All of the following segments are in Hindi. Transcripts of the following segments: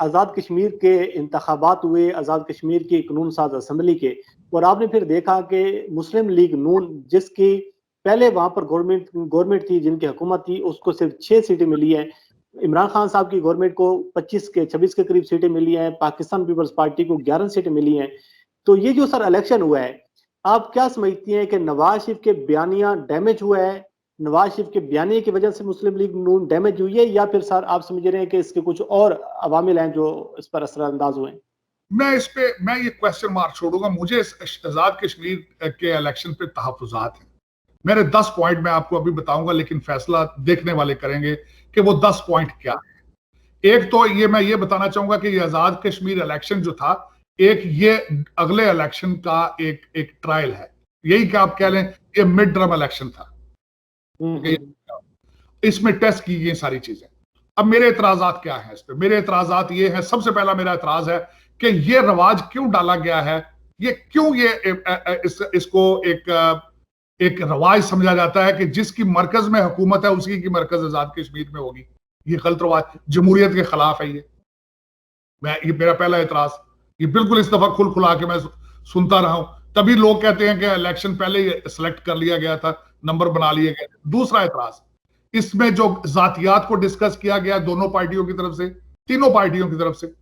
आज़ाद कश्मीर के इंतखाबात हुए, आज़ाद कश्मीर की कानून साज असम्बली के, और आपने फिर देखा कि मुस्लिम लीग नून, जिसकी पहले वहां पर गवर्नमेंट थी, जिनकी हुकूमत थी, उसको सिर्फ 6 सीटें मिली हैं। इमरान खान साहब की गवर्नमेंट को 26 के करीब सीटें मिली हैं, पाकिस्तान पीपल्स पार्टी को 11 सीटें मिली हैं। तो ये जो सर इलेक्शन हुआ है, आप क्या समझती हैं कि नवाज शरीफ के बयानिया डैमेज हुआ है, नवाज शरीफ के बयानिए की वजह से मुस्लिम लीग नून डैमेज हुई है, या फिर सर आप समझ रहे हैं कि इसके कुछ और अवामिल हैं जो इस पर असरअंदाज हुए हैं? मैं ये क्वेश्चन मार्क छोड़ूंगा। मुझे आजाद कश्मीर के इलेक्शन पे तहफुजात हैं। मेरे 10 पॉइंट मैं आपको अभी बताऊंगा, लेकिन फैसला देखने वाले करेंगे कि वो 10 पॉइंट क्या है। एक तो ये मैं ये बताना चाहूंगा कि ये आजाद कश्मीर इलेक्शन जो था, एक ये अगले इलेक्शन का एक ट्रायल है। यही कि आप कह लें ये मिड टर्म इलेक्शन था। इसमें टेस्ट की ये सारी चीजें। अब मेरे एतराजात क्या है इस पे? मेरे एतराजात ये है, सबसे पहला मेरा एतराज है कि ये रवाज क्यों डाला गया है, ये क्यों इसको एक रवाज समझा जाता है कि जिसकी मरकज में हुकूमत है उसी की मरकज आजाद कश्मीर में होगी। ये गलत रवाज, जमहूरियत के खिलाफ है। ये मेरा पहला एतराज। ये बिल्कुल इस दफा खुल खुला के मैं सुनता रहा हूं, तभी लोग कहते हैं कि इलेक्शन पहले ही सिलेक्ट कर लिया गया था, नंबर बना लिए गए। दूसरा एतराज, इसमें जो जातियात को डिस्कस किया गया दोनों पार्टियों की तरफ से, तीनों पार्टियों की तरफ से,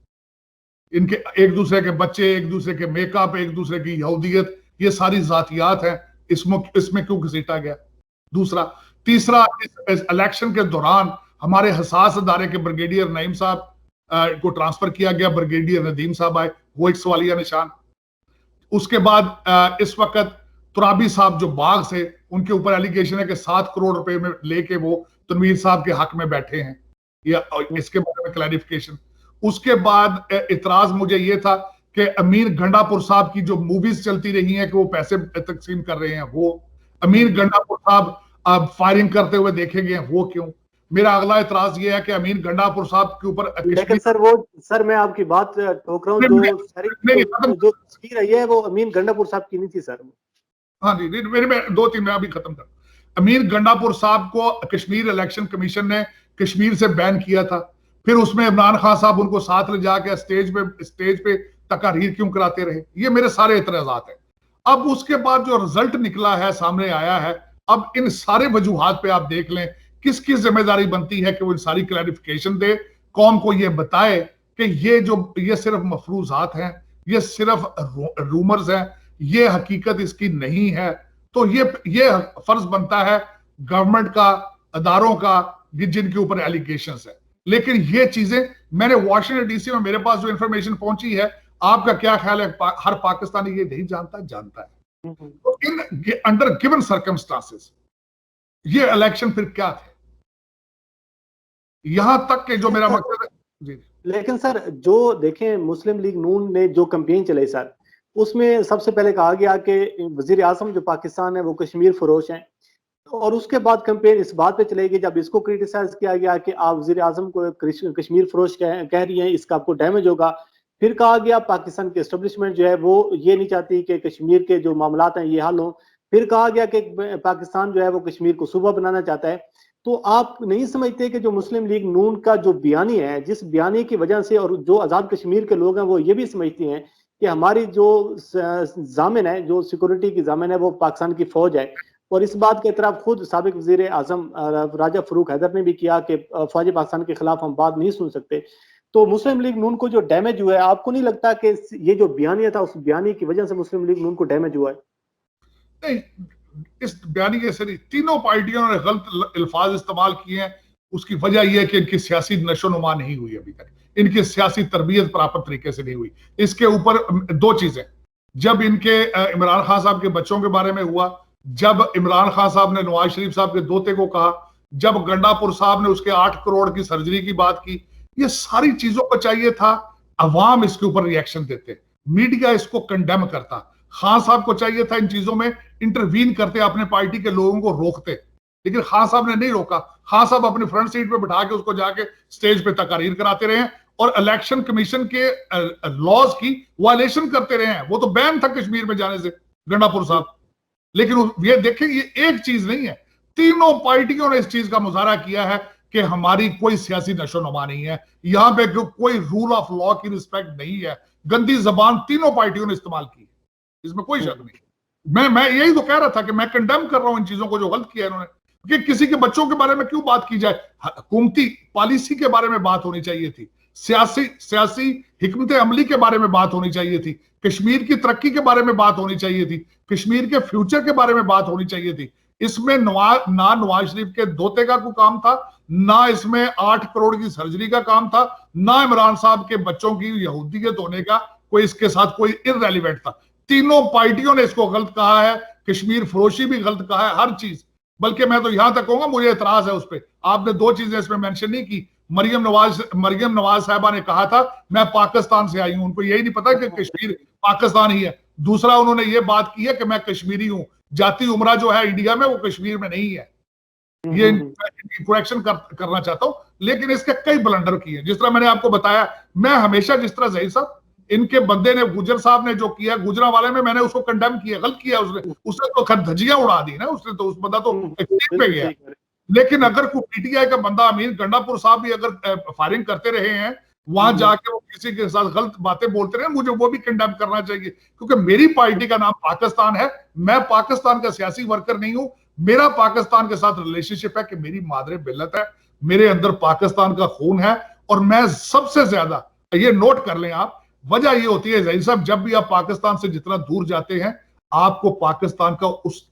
इनके एक दूसरे के बच्चे, एक दूसरे के मेकअप, एक दूसरे की यहूदियत, ये सारी जातियात हैं, इसमें क्यों घसीटा गया? दूसरा। तीसरा, इस इलेक्शन के दौरान हमारे हसास अदारे के ब्रिगेडियर नईम साहब को ट्रांसफर किया गया, ब्रिगेडियर नदीम साहब आए, वो एक सवालिया निशान। उसके बाद इस वक्त तुराबी साहब जो बाग से, उनके ऊपर एलिगेशन है कि 7 करोड़ रुपए में लेके वो तनवीर साहब के हक में बैठे हैं, या इसके बारे में क्लैरिफिकेशन। उसके बाद इतराज मुझे ये था कि अमीर गंडापुर साहब की जो मूवीज चलती रही हैं कि वो पैसे तकसीम कर रहे हैं, वो अमीर गंडापुर साहब अब फायरिंग करते हुए देखे गए, वो क्यों? मेरा अगला इतराज ये है कि अमीर गंडापुर साहब के ऊपर, लेकिन सर मैं आपकी बात टोक रहा हूँ, जो तस्वीर आई है वो अमीर गंडापुर साहब की नहीं थी सर। हाँ जी, मेरे में 2-3 मैं अभी खत्म कर। अमीर गंडापुर साहब को कश्मीर इलेक्शन कमीशन ने कश्मीर से बैन किया था, फिर उसमें इमरान खान साहब उनको साथ ले जाके स्टेज पे तकारीर क्यों कराते रहे? ये मेरे सारे एतराजात हैं। अब उसके बाद जो रिजल्ट निकला है, सामने आया है, अब इन सारे वजूहात पे आप देख लें किसकी जिम्मेदारी बनती है कि वो सारी क्लैरिफिकेशन दे, कौम को ये बताए कि ये सिर्फ मफरूजात हैं, ये सिर्फ रूमर्स हैं, ये हकीकत इसकी नहीं है। तो ये फर्ज बनता है गवर्नमेंट का, अदारों का, जिनके ऊपर एलिगेशंस है। लेकिन ये चीजें मैंने वाशिंगटन डीसी में, मेरे पास जो इंफॉर्मेशन पहुंची है, आपका क्या ख्याल है? हर पाकिस्तानी ये नहीं जानता है। तो इन अंडर गिवन सर्कमस्टांसेस ये इलेक्शन फिर क्या थे? यहां तक के जो मेरा मकसद है जी। लेकिन सर जो देखें, मुस्लिम लीग नून ने जो कैंपेन चलाई सर, उसमें सबसे पहले कहा गया कि वजीर आजम जो पाकिस्तान है वो कश्मीर फरोश हैं, और उसके बाद कैंपेन इस बात पे चलेगी, जब इसको क्रिटिसाइज किया गया कि आप वजीर आजम को कश्मीर फरोश कह रही हैं, इसका आपको डैमेज होगा। फिर कहा गया पाकिस्तान की एस्टेब्लिशमेंट जो है वो ये नहीं चाहती कि कश्मीर के जो मामलात हैं ये हल हो। फिर कहा गया कि पाकिस्तान जो है वो कश्मीर को सूबा बनाना चाहता है। तो आप नहीं समझते कि जो मुस्लिम लीग नून का जो बयानी है, जिस बयानी की वजह से, और जो आज़ाद कश्मीर के लोग हैं वो ये भी समझते हैं कि हमारी जो जामिन है, जो सिक्योरिटी की जामिन है, वो पाकिस्तान की फौज है। और इस बात का एतराफ़ खुद साबिक वज़ीर आज़म राजा फरूक हैदर ने भी किया कि फौज पाकिस्तान के खिलाफ हम बात नहीं सुन सकते। तो मुस्लिम लीग नून को जो डैमेज हुआ है, आपको नहीं लगता कि ये जो बयानिया था, उस बयानी की वजह से मुस्लिम लीग नून को डैमेज हुआ है? नहीं, इस बयानी के से तीनों पार्टियों ने गलत अल्फाज इस्तेमाल किए हैं। उसकी वजह यह है कि इनकी सियासी नशोनुमा नहीं हुई अभी तक, इनकी सियासी तरबियत प्राप्त तरीके से नहीं हुई। इसके ऊपर 2 चीजें, जब इनके इमरान खान साहब के बच्चों के बारे में हुआ, जब इमरान खान साहब ने नवाज शरीफ साहब के दोते को कहा, जब गंडापुर साहब ने उसके 8 करोड़ की सर्जरी की बात की, ये सारी चीजों को चाहिए था अवाम इसके ऊपर रिएक्शन देते, मीडिया इसको कंडेम करता। खान साहब को चाहिए था इन चीजों में इंटरवीन करते, अपने पार्टी के लोगों को रोकते, लेकिन खान साहब ने नहीं रोका। खान साहब अपनी फ्रंट सीट पे बिठा के उसको जाके स्टेज पे तकारीर कराते रहे और इलेक्शन कमीशन के लॉज की वायलेशन करते रहे हैं। वो तो बैन था कश्मीर में जाने से गंडापुर साहब। लेकिन ये देखें, ये एक चीज नहीं है, तीनों पार्टियों ने इस चीज का मुजाहरा किया है कि हमारी कोई सियासी नशोनुमा नहीं है, यहां पे कोई रूल ऑफ लॉ की रिस्पेक्ट नहीं है। गंदी जबान तीनों पार्टियों ने इस्तेमाल की, इसमें कोई शक नहीं। मैं यही तो कह रहा था कि मैं कंडेम कर रहा हूं इन चीजों को जो गलत किया इन्होंने, कि किसी के बच्चों के बारे में क्यों बात की जाए। हुकूमती पॉलिसी के बारे में बात होनी चाहिए थी, सियासी हिकमत अमली के बारे में बात होनी चाहिए थी, कश्मीर की तरक्की के बारे में बात होनी चाहिए थी, कश्मीर के फ्यूचर के बारे में बात होनी चाहिए थी। इसमें ना नवाज शरीफ के दोते का कोई काम था, ना इसमें 8 करोड़ की सर्जरी का काम था, ना इमरान साहब के बच्चों की यहूदियत होने का कोई इसके साथ कोई इररेलेवेंट था। तीनों पार्टियों ने इसको गलत कहा है, कश्मीर फरोशी भी गलत कहा है, हर चीज। बल्कि मैं तो यहां तक कहूंगा, मुझे एतराज है उस पर, आपने 2 चीजें इसमें मेंशन नहीं की। मरियम नवाज साहबा ने कहा था मैं पाकिस्तान से आई हूं, उनको यही नहीं पता कि कश्मीर पाकिस्तान ही है। दूसरा, उन्होंने ये बात की है कि मैं कश्मीरी हूं, जाति उमरा जो है इंडिया में वो कश्मीर में नहीं है। ये करेक्शन करना चाहता हूं, लेकिन इसके कई ब्लंडर किए। जिस तरह मैंने आपको बताया, मैं हमेशा जिस तरह ज़हीर साहब इनके बंदे ने, गुजर साहब ने जो किया गुजरांवाले में, मैंने उसको कंडेम किया, गलत किया उसने तो खैर धज्जियां उड़ा दी ना, उसने तो, उस बंदा तो एक्सट्रीम पे गया। लेकिन अगर कोई पीटीआई का बंदा, अमीर गंडापुर साहब भी अगर फायरिंग करते रहे हैं, वहां जाके वो किसी के साथ गलत बातें बोलते रहे, मुझे वो भी कंडेम करना चाहिए, क्योंकि मेरी पार्टी का नाम पाकिस्तान है। मैं पाकिस्तान का सियासी वर्कर नहीं हूं, मेरा पाकिस्तान के साथ रिलेशनशिप है कि मेरी मादरे बिल्लत है, मेरे अंदर पाकिस्तान का खून है। और मैं सबसे ज्यादा, ये नोट कर लें आप, वजह ये होती है ज़हीर साहब, जब भी आप पाकिस्तान से जितना दूर जाते हैं, आपको पाकिस्तान का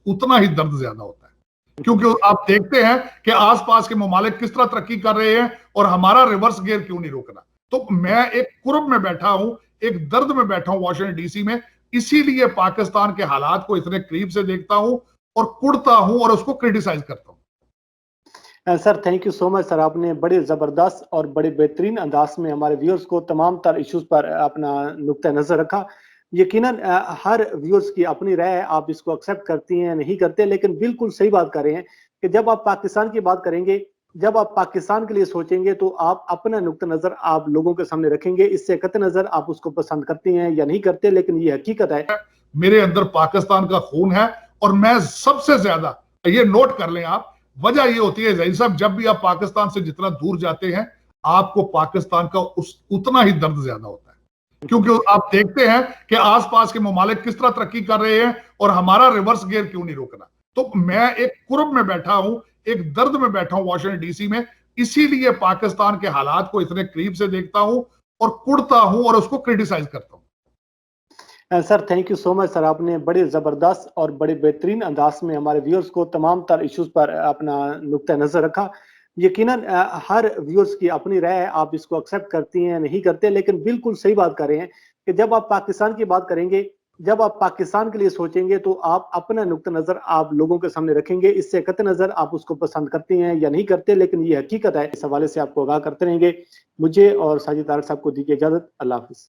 उतना ही दर्द ज्यादा होता है, क्योंकि आप देखते हैं कि आसपास के ममालिक किस तरह तरक्की कर रहे हैं और हमारा रिवर्स गियर क्यों नहीं रोकना। तो मैं एक कुर्ब में बैठा हूं, एक दर्द में बैठा हूं वाशिंगटन डीसी में, इसीलिए पाकिस्तान के हालात को इतने करीब से देखता हूं और कुड़ता हूं और उसको क्रिटिसाइज करता हूं। Sir thank you so much sir, आपने बड़े ज़बरदस्त और बड़े बेहतरीन अंदाज में हमारे व्यूअर्स को तमाम तर इश्यूज पर अपना नुक्ता नज़र रखा। यकीनन हर व्यूअर्स की अपनी राय है, आप इसको एक्सेप्ट करती हैं नहीं करते, लेकिन बिल्कुल सही बात कर रहे हैं कि जब आप पाकिस्तान की बात करेंगे, जब आप पाकिस्तान के लिए सोचेंगे, तो आप अपना नुक्ता नज़र आप लोगों के सामने रखेंगे। इससे कतई नज़र आप उसको पसंद करती हैं या नहीं करते, लेकिन ये हकीकत है। मेरे अंदर पाकिस्तान का खून है और मैं सबसे ज्यादा, ये नोट कर लें आप, वजह ये होती है ज़हीर साहब, जब भी आप पाकिस्तान से जितना दूर जाते हैं, आपको पाकिस्तान का उतना ही दर्द ज्यादा होता है, क्योंकि आप देखते हैं कि आसपास के ममालिक किस तरह तरक्की कर रहे हैं और हमारा रिवर्स गियर क्यों नहीं रोकना। तो मैं एक कुर्ब में बैठा हूं, एक दर्द में बैठा हूं वाशिंगटन डीसी में, इसीलिए पाकिस्तान के हालात को इतने करीब से देखता हूं और कुड़ता हूं और उसको क्रिटिसाइज करता हूं। Sir thank you so much sir, आपने बड़े ज़बरदस्त और बड़े बेहतरीन अंदाज में हमारे व्यूअर्स को तमाम तर इश्यूज पर अपना नुक्ता नज़र रखा। यकीनन हर व्यूअर्स की अपनी राय है, आप इसको एक्सेप्ट करती हैं नहीं करते, लेकिन बिल्कुल सही बात कर रहे हैं कि जब आप पाकिस्तान की बात करेंगे, जब आप पाकिस्तान के लिए सोचेंगे, तो आप अपना नुक्ता नज़र आप लोगों के सामने रखेंगे। इससे कतई नज़र आप उसको पसंद करती हैं या नहीं करते, लेकिन ये हकीकत है। इस हवाले से आपको आगाह करते रहेंगे। मुझे और साजिद तारक साहब को दीजिए इजाज़त। अल्लाह हाफ़िज़।